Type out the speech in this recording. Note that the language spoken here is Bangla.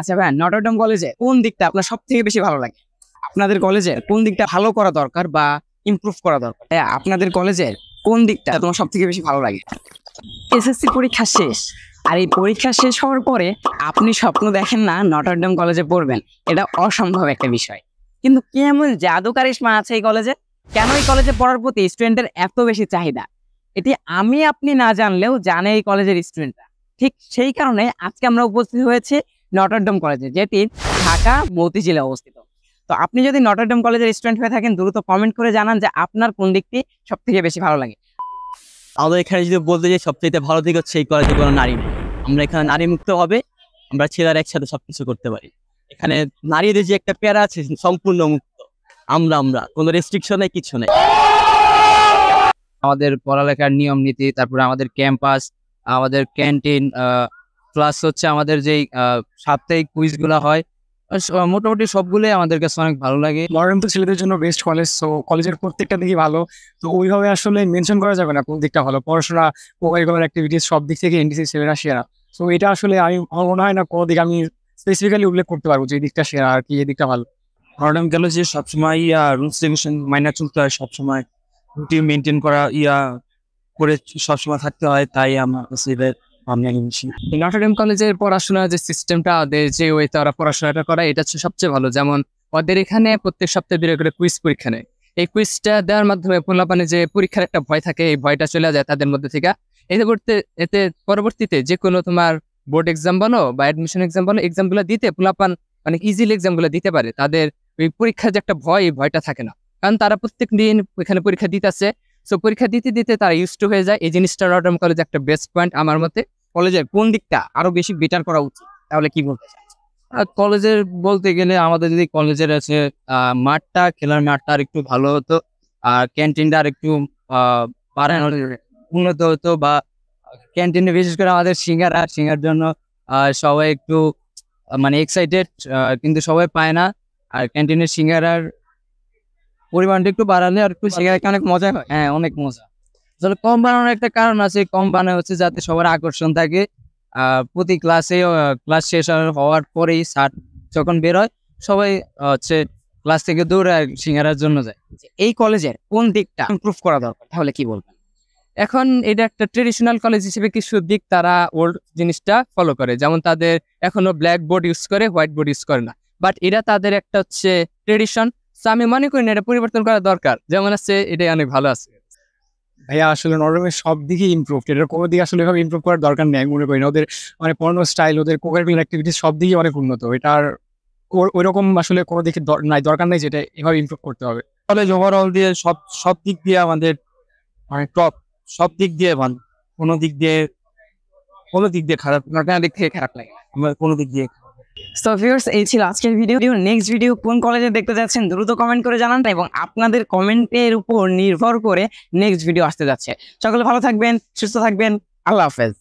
আচ্ছা ভাই, নটরডেম কলেজে কোন দিকটা আপনার সব থেকে বেশি ভালো লাগে? আপনাদের কলেজে কোন দিকটা ভালো করা দরকার বা ইমপ্রুভ করা দরকার? আপনাদের কলেজের কোন দিকটা তোমার সব থেকে বেশি ভালো লাগে? এসএসসি পরীক্ষা শেষ, আর এই পরীক্ষা শেষ হওয়ার পরে আপনি স্বপ্ন দেখেন না নটরডেম কলেজে পড়বেন, এটা অসম্ভব একটা বিষয়। কিন্তু কেমন জাদু কারিশমা আছে এই কলেজে, কেন এই কলেজে পড়ার প্রতি স্টুডেন্টের এত বেশি চাহিদা, এটি আমি আপনি না জানলেও জানে এই কলেজের স্টুডেন্টরা। ঠিক সেই কারণে আজকে আমরা উপস্থিত হয়েছি নটরডেম কলেজে, যেটি ঢাকা মতিঝিলে অবস্থিত। তো আপনি যদি নটরডেম কলেজের স্টুডেন্ট হয়ে থাকেন, দ্রুত কমেন্ট করে জানান যে আপনার কোন দিকটি সব থেকে বেশি ভালো লাগে। আমাদের এখানে যদি বলতে যাই সবচেয়ে ভালো দিক হচ্ছে এই কলেজে কোনো নারী নেই। আমরা এখানে নারী মুক্ত হবে, আমরা ছেলেরা একসাথে সবকিছু করতে পারি। এখানে নারীদের যে একটা প্যারা আছে সম্পূর্ণ মুক্ত। আমরা কোনো রেস্ট্রিকশন নেই, কিছু নেই। আমাদের পড়ালেখার নিয়ম নীতি, তারপরে আমাদের ক্যাম্পাস, আমাদের ক্যান্টিন, প্লাস হচ্ছে আমাদের যেই সাপ্তাহিক কুইজগুলো হয়, মোটামুটি সবগুলোই আমাদের কাছে অনেক ভালো লাগে। নটরডেম তো ছেলেদের জন্য বেস্ট কলেজ, সো কলেজের প্রত্যেকটা দিকই ভালো। তো ওইভাবে আসলে মেনশন করা যাবে না কোন দিকটা ভালো। পড়াশোনা, কোকারিকুলার অ্যাক্টিভিটিস সব দিক থেকে এনডিসি ছেলেরা সেরা। সো এটা আসলে আমার মনে হয় না কোনো দিক আমি স্পেসিফিক্যালি উল্লেখ করতে পারবো যে এই দিকটা সেরা আর কি এই দিকটা ভালো। নটরডেম কলেজে সবসময় রুলস রেগুলেশন মাইনে চলতে হয়, সবসময় রুটিন মেনটেন করা করে সবসময় থাকতে হয়, তাই আমার কাছে আমি বেশি। নটরডেম কলেজের পড়াশোনার যে সিস্টেমটা, ওদের যে ওয়েতে ওরা পড়াশোনাটা করা, এটা হচ্ছে সবচেয়ে ভালো। যেমন ওদের এখানে প্রত্যেক সপ্তাহে বের করে কুইজ পরীক্ষা নেয়। এই কুইজটা দেওয়ার মাধ্যমে পোলাপানে যে পরীক্ষার একটা ভয় থাকে, এই ভয়টা চলে যায় তাদের মধ্যে থেকে। এতে পরবর্তীতে যে কোনো তোমার বোর্ড এক্সাম বলো বা অ্যাডমিশন এক্সাম বলো, এক্সামগুলো দিতে পোলাপান অনেক ইজিলি এক্সামগুলো দিতে পারে। তাদের ওই পরীক্ষার যে একটা ভয়, এই ভয়টা থাকে না, কারণ তারা প্রত্যেক দিন এখানে পরীক্ষা দিতেছে। সো পরীক্ষা দিতে দিতে তারা ইউজড হয়ে যায়। এই জিনিসটা নটরডেম কলেজ একটা বেস্ট পয়েন্ট আমার মতে। কলেজের কোন দিকটা আরো বেশি বেটার করা উচিত, তাহলে কি বলতে চান? আর কলেজের বলতে গেলে আমাদের যদি কলেজের আছে মাঠটা, খেলার মাঠটা আর একটু ভালো হতো, আর ক্যান্টিনটা আর একটু বাড়ানো উন্নত হতো। বা ক্যান্টিনে বিশেষ করে আমাদের সিঙ্গার জন্য সবাই একটু মানে এক্সাইটেড, কিন্তু সবাই পায় না। আর ক্যান্টিনের সিঙ্গারার পরিমাণটা একটু বাড়ালে আর একটু সিঙ্গারাকে অনেক মজা হয়। হ্যাঁ, অনেক মজা। আসলে কম বানানোর একটা কারণ আছে, কম বানানো হচ্ছে যাতে সবার আকর্ষণ থাকে। প্রতি ক্লাসে ক্লাস শেষ হওয়ার পরেই স্যার যখন বের হয়, সবাই হচ্ছে ক্লাস থেকে দৌড়ে সিঙ্গারার জন্য যায়। এই কলেজের কোন দিকটা ইমপ্রুভ করা দরকার, তাহলে কি বলবেন? এখন এটা একটা ট্রেডিশনাল কলেজ হিসেবে কিছু দিক তারা ওল্ড জিনিসটা ফলো করে, যেমন তাদের এখনো ব্ল্যাক বোর্ড ইউজ করে, হোয়াইট বোর্ড ইউজ করে না। বাট এটা তাদের একটা হচ্ছে ট্রেডিশন। আমি মনে করি না এটা পরিবর্তন করা দরকার, যেমন আছে এটাই অনেক ভালো আছে। ভাইয়া আসলে নটরডেমের সব দিকেই ইমপ্রুভ, এটার কোনো দিকে আসলে এভাবে ইমপ্রুভ করার দরকার নেই আমি মনে করি না। ওদের মানে পড়ানোর স্টাইল, ওদের কোকারিকুলার অ্যাক্টিভিটিস সব দিকেই অনেক উন্নত। এটার ওইরকম আসলে কোনো দিকে দরকার নেই যেটা এভাবে ইমপ্রুভ করতে হবে। কলেজ ওভারঅল দিয়ে সব দিক দিয়ে আমাদের মানে টপ, সব দিক দিয়ে ভালো। কোনো দিক দিয়ে খারাপ, দিক থেকে খারাপ লাগে আমার কোনো দিক দিয়ে। সো ভিউয়ার্স, এই ছিল আজকের ভিডিও। নেক্সট ভিডিও কোন কলেজে দেখতে যাচ্ছেন দ্রুত কমেন্ট করে জানান, এবং আপনাদের কমেন্টের উপর নির্ভর করে নেক্সট ভিডিও আসতে যাচ্ছে। সকলে ভালো থাকবেন, সুস্থ থাকবেন, আল্লাহ হাফেজ।